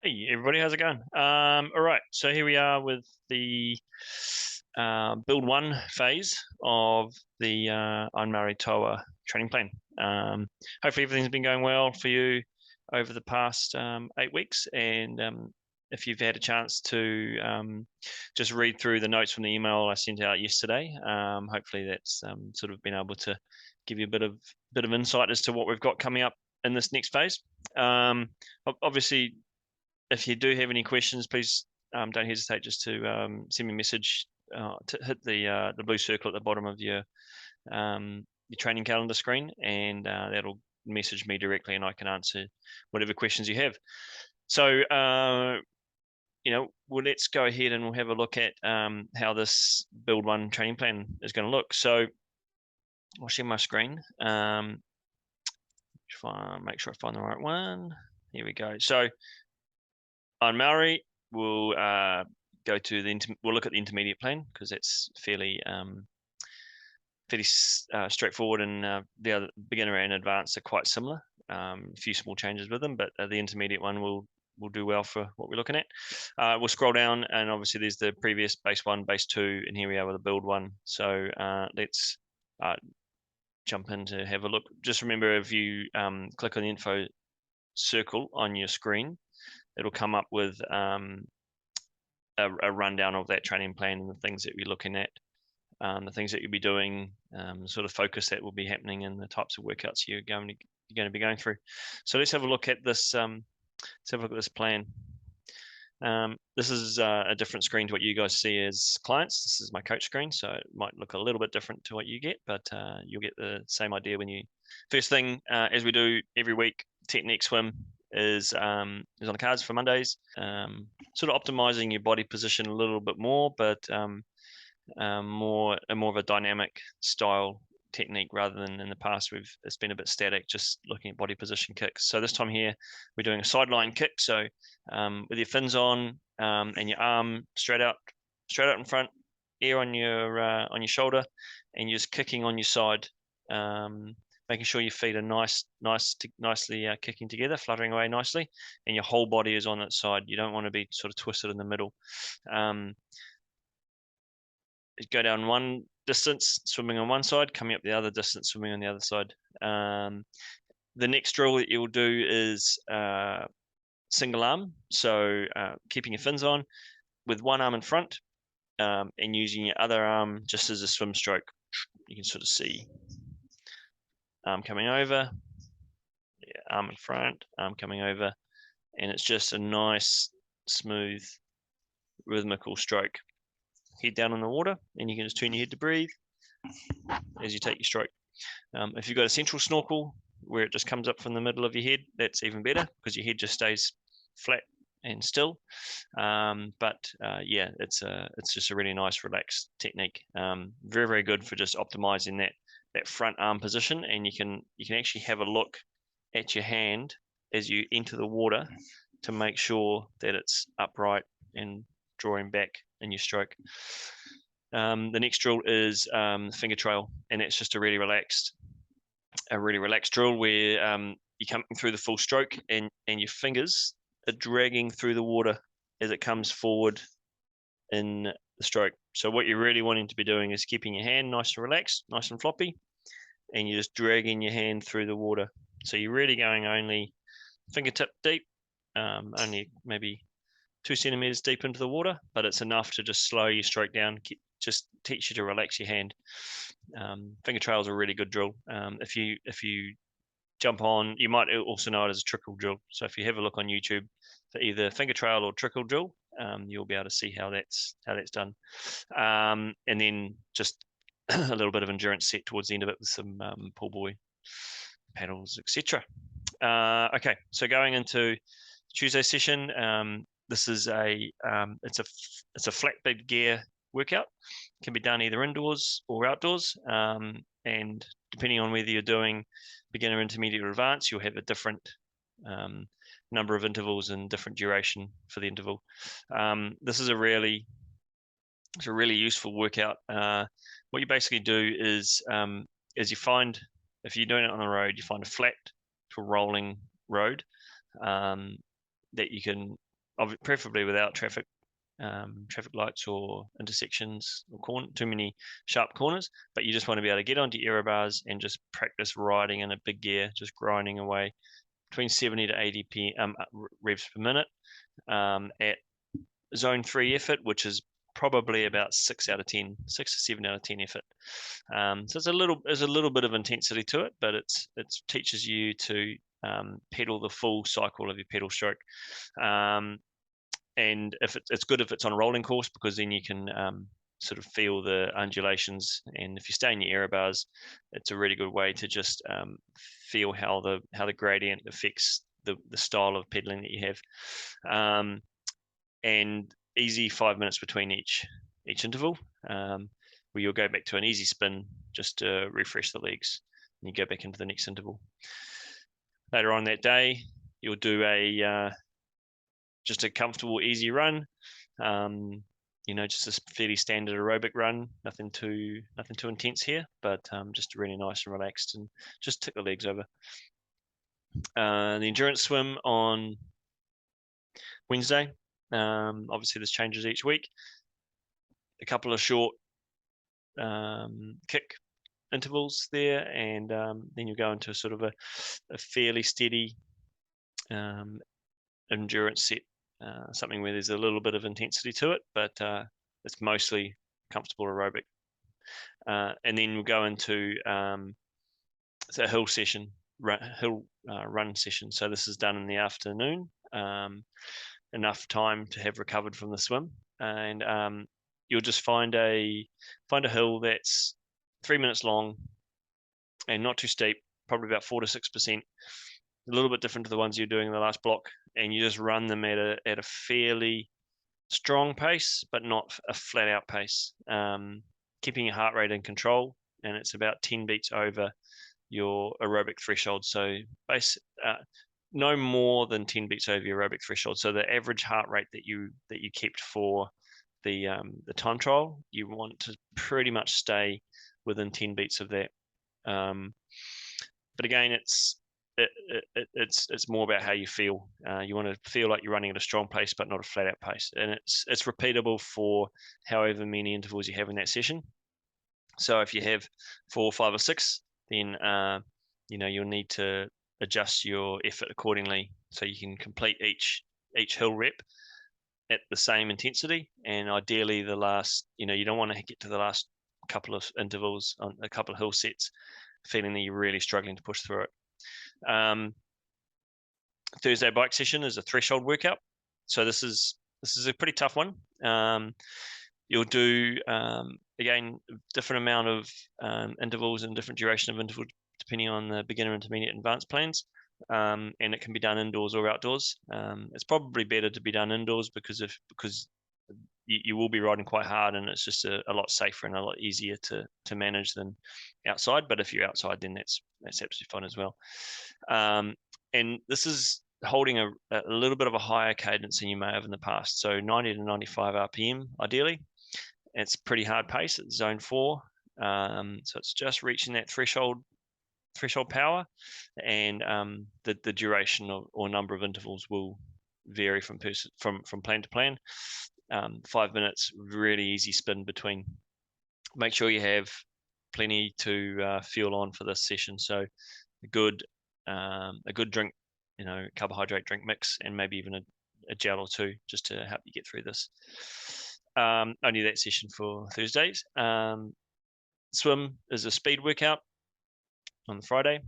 Hey everybody, how's it going? All right, so here we are with the build one phase of the IRONMAORI Toa training plan. Hopefully everything's been going well for you over the past 8 weeks, and if you've had a chance to just read through the notes from the email I sent out yesterday, hopefully that's sort of been able to give you a bit of insight as to what we've got coming up in this next phase. Obviously, if you do have any questions, please don't hesitate just to send me a message. To hit the blue circle at the bottom of your training calendar screen, and that'll message me directly, and I can answer whatever questions you have. So, well, let's go ahead and we'll have a look at how this build one training plan is going to look. So, I'll share my screen. Make sure I find the right one. Here we go. So, on Maori, we'll go to we'll look at the intermediate plan because that's fairly straightforward, and the other beginner and advanced are quite similar. A few small changes with them, but the intermediate one will do well for what we're looking at. We'll scroll down, and obviously there's the previous base 1, base 2, and here we are with the build 1. So let's jump in to have a look. Just remember, if you click on the info circle on your screen, it'll come up with a rundown of that training plan and the things that we're looking at, the things that you'll be doing, sort of focus that will be happening, and the types of workouts you're going to be going through. So let's have a look at this. Let's have a look at this plan. This is a different screen to what you guys see as clients. This is my coach screen, so it might look a little bit different to what you get, but you'll get the same idea when you. First thing, as we do every week, technique swim is on the cards for Mondays. Sort of optimizing your body position a little bit more, but more of a dynamic style technique rather than in the past it's been a bit static, just looking at body position kicks. So this time here we're doing a sideline kick. So with your fins on and your arm straight out in front, air on your shoulder, and you're just kicking on your side, making sure your feet are nicely kicking together, fluttering away nicely, and your whole body is on its side. You don't want to be sort of twisted in the middle. Go down one distance, swimming on one side, coming up the other distance, swimming on the other side. The next drill that you'll do is single arm. So keeping your fins on with one arm in front and using your other arm just as a swim stroke. You can sort of see arm coming over, arm in front, arm coming over, and it's just a nice, smooth, rhythmical stroke. Head down in the water, and you can just turn your head to breathe as you take your stroke. If you've got a central snorkel where it just comes up from the middle of your head, that's even better because your head just stays flat and still. Yeah, it's just a really nice relaxed technique. Very, very good for just optimizing that front arm position, and you can actually have a look at your hand as you enter the water to make sure that it's upright and drawing back in your stroke. The next drill is finger trail, and that's just a really relaxed drill where you're coming through the full stroke, and your fingers are dragging through the water as it comes forward in the stroke. So what you're really wanting to be doing is keeping your hand nice and relaxed, nice and floppy, and you're just dragging your hand through the water. So you're really going only fingertip deep, only maybe 2 centimeters deep into the water, but it's enough to just slow your stroke down, just teach you to relax your hand. Finger trail is a really good drill. If you jump on, you might also know it as a trickle drill. So if you have a look on YouTube for either finger trail or trickle drill, you'll be able to see how that's done. And then just a little bit of endurance set towards the end of it with some pull buoy paddles, etc. Okay, so going into Tuesday session, this is it's a flat bed gear workout. It can be done either indoors or outdoors, and depending on whether you're doing beginner, intermediate, or advanced, you'll have a different number of intervals and different duration for the interval. This is a really useful workout. What you basically do is you find, if you're doing it on the road, you find a flat to rolling road that you can preferably without traffic lights or intersections or too many sharp corners, but you just want to be able to get onto aero bars and just practice riding in a big gear, just grinding away between 70 to 80 revs per minute at zone 3 effort, which is probably about 6 to 7 out of 10 effort. So it's a little bit of intensity to it, but it teaches you to pedal the full cycle of your pedal stroke. And if it's good if it's on a rolling course, because then you can sort of feel the undulations. And if you stay in your aero bars, it's a really good way to just feel how the gradient affects the style of pedaling that you have. And easy 5 minutes between each interval, where you'll go back to an easy spin just to refresh the legs, and you go back into the next interval. Later on that day, you'll do just a comfortable, easy run. Just a fairly standard aerobic run, nothing too intense here, but just really nice and relaxed, and just tick the legs over. The endurance swim on Wednesday. Obviously, this changes each week. A couple of short kick intervals there, and then you go into sort of a fairly steady endurance set. Something where there's a little bit of intensity to it, but it's mostly comfortable aerobic. And then we'll go into a hill session, run session. So this is done in the afternoon, enough time to have recovered from the swim, and you'll just find a hill that's 3 minutes long and not too steep, probably about 4 to 6%. A little bit different to the ones you're doing in the last block, and you just run them at a fairly strong pace, but not a flat out pace, keeping your heart rate in control, and it's about 10 beats over your aerobic threshold. So no more than 10 beats over your aerobic threshold. So the average heart rate that you kept for the time trial, you want to pretty much stay within 10 beats of that. But again, it's more about how you feel. You want to feel like you're running at a strong pace, but not a flat out pace. And it's repeatable for however many intervals you have in that session. So if you have 4, 5, or 6, then you'll need to adjust your effort accordingly, so you can complete each hill rep at the same intensity. And ideally, the last, you don't want to get to the last couple of intervals on a couple of hill sets feeling that you're really struggling to push through it. Thursday bike session is a threshold workout. So this is a pretty tough one. You'll do again different amount of intervals and different duration of interval depending on the beginner, intermediate, advanced plans. And it can be done indoors or outdoors. It's probably better to be done indoors because you will be riding quite hard, and it's just a lot safer and a lot easier to manage than outside. But if you're outside, then that's absolutely fine as well. And this is holding a little bit of a higher cadence than you may have in the past. So 90 to 95 RPM, ideally. It's pretty hard pace at zone 4. So it's just reaching that threshold power, and the duration or number of intervals will vary from plan to plan. 5 minutes, really easy spin between. Make sure you have plenty to fuel on for this session. So a good drink, carbohydrate drink mix, and maybe even a gel or two just to help you get through this. Only that session for Thursdays. Swim is a speed workout on the Friday,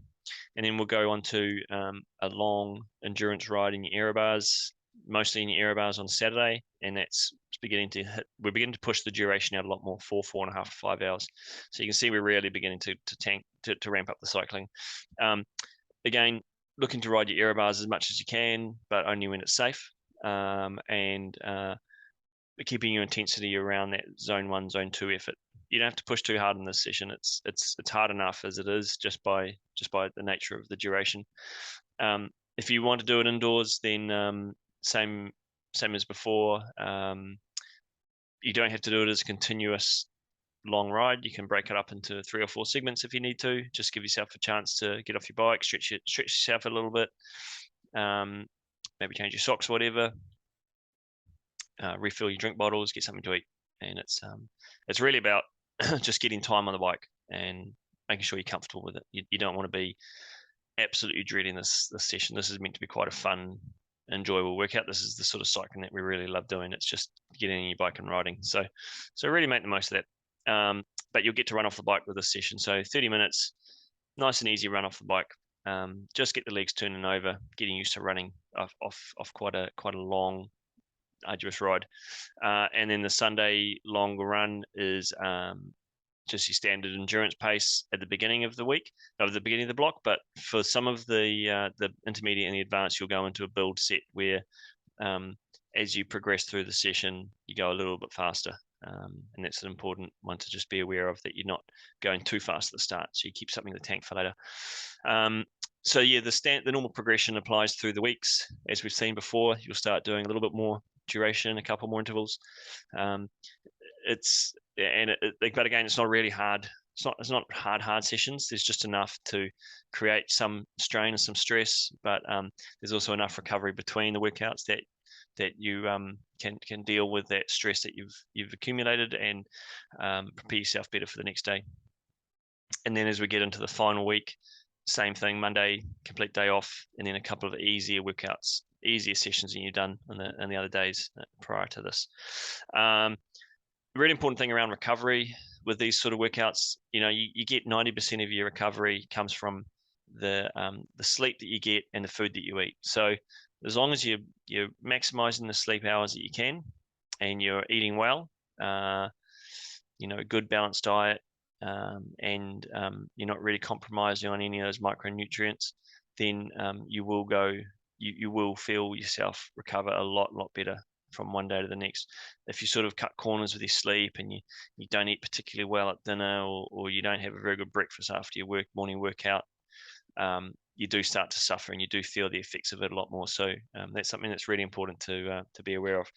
and then we'll go on to a long endurance ride in your aero bars, mostly in your aero bars on Saturday, and that's beginning to we're beginning to push the duration out a lot more, 4.5 to 5 hours. So you can see we're really beginning to ramp up the cycling. Again, looking to ride your aero bars as much as you can, but only when it's safe, and keeping your intensity around that zone 1, zone 2 effort. You don't have to push too hard in this session. It's hard enough as it is, just by the nature of the duration. If you want to do it indoors, then same as before. You don't have to do it as a continuous long ride. You can break it up into 3 or 4 segments if you need to. Just give yourself a chance to get off your bike, stretch yourself a little bit, maybe change your socks, whatever. refill your drink bottles, get something to eat, and it's really about just getting time on the bike and making sure you're comfortable with it. You don't want to be absolutely dreading this session. This is meant to be quite a fun, enjoyable workout. This is the sort of cycling that we really love doing. It's just getting on your bike and riding. So really make the most of that. But you'll get to run off the bike with this session. So 30 minutes, nice and easy run off the bike. Just get the legs turning over, getting used to running off quite a long, arduous ride. And then the Sunday long run is just your standard endurance pace at the beginning of the week, at the beginning of the block. But for some of the intermediate and the advanced, you'll go into a build set where as you progress through the session, you go a little bit faster. And that's an important one to just be aware of, that you're not going too fast at the start, so you keep something in the tank for later. So yeah, the normal progression applies through the weeks. As we've seen before, you'll start doing a little bit more duration, a couple more intervals. But again, it's not really hard. It's not hard sessions. There's just enough to create some strain and some stress, but there's also enough recovery between the workouts that you can deal with that stress that you've accumulated and prepare yourself better for the next day. And then as we get into the final week, same thing, Monday, complete day off, and then a couple of easier workouts, easier sessions than you've done in the other days prior to this. Really important thing around recovery with these sort of workouts, you get 90% of your recovery comes from the sleep that you get and the food that you eat. So as long as you're maximizing the sleep hours that you can, and you're eating well, a good balanced diet, and you're not really compromising on any of those micronutrients, then you will feel yourself recover a lot better from one day to the next. If you sort of cut corners with your sleep and you don't eat particularly well at dinner, or you don't have a very good breakfast after your morning workout, you do start to suffer and you do feel the effects of it a lot more. So that's something that's really important to be aware of.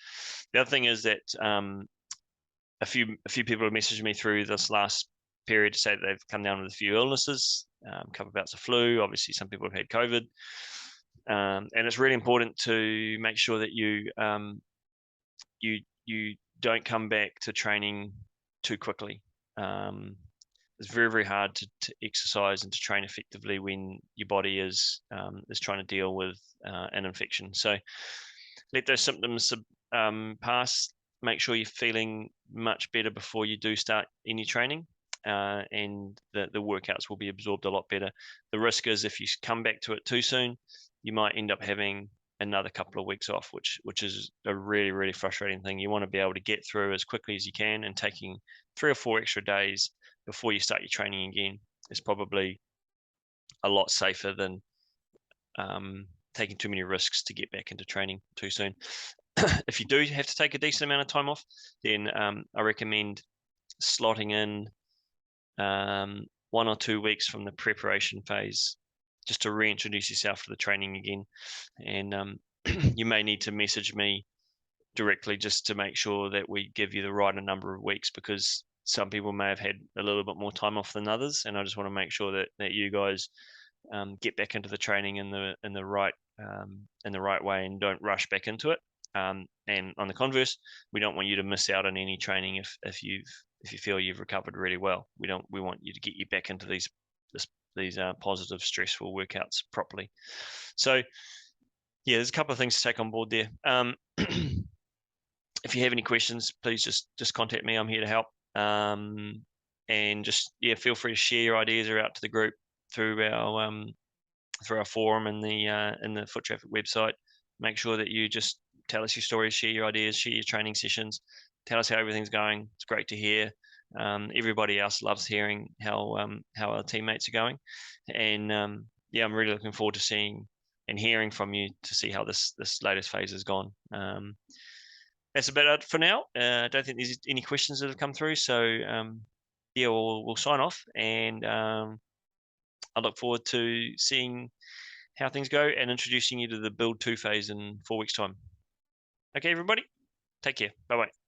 The other thing is that a few people have messaged me through this last period to say that they've come down with a few illnesses, a couple of bouts of flu. Obviously, some people have had COVID, and it's really important to make sure that you don't come back to training too quickly. It's very, very hard to exercise and to train effectively when your body is trying to deal with an infection. So let those symptoms pass. Make sure you're feeling much better before you do start any training, and the workouts will be absorbed a lot better. The risk is if you come back to it too soon, you might end up having another couple of weeks off, which is a really, really frustrating thing. You want to be able to get through as quickly as you can, and taking 3 or 4 extra days before you start your training again is probably a lot safer than taking too many risks to get back into training too soon. If you do have to take a decent amount of time off, then I recommend slotting in 1 or 2 weeks from the preparation phase, just to reintroduce yourself to the training again. And you may need to message me directly just to make sure that we give you the right number of weeks, because some people may have had a little bit more time off than others, and I just want to make sure that you guys get back into the training in the right way, and don't rush back into it. And on the converse, we don't want you to miss out on any training if you feel you've recovered really well. We want you to get you back into these positive, stressful workouts properly. So yeah, there's a couple of things to take on board there. If you have any questions, please just contact me. I'm here to help. And just feel free to share your ideas out to the group through our forum in the Foot Traffic website. Make sure that you just tell us your stories, share your ideas, share your training sessions, tell us how everything's going. It's great to hear. Everybody else loves hearing how our teammates are going, and I'm really looking forward to seeing and hearing from you to see how this latest phase has gone. That's about it for now. I don't think there's any questions that have come through, so we'll sign off, and I look forward to seeing how things go and introducing you to the Build 2 phase in 4 weeks' time. Okay, everybody, take care. Bye-bye.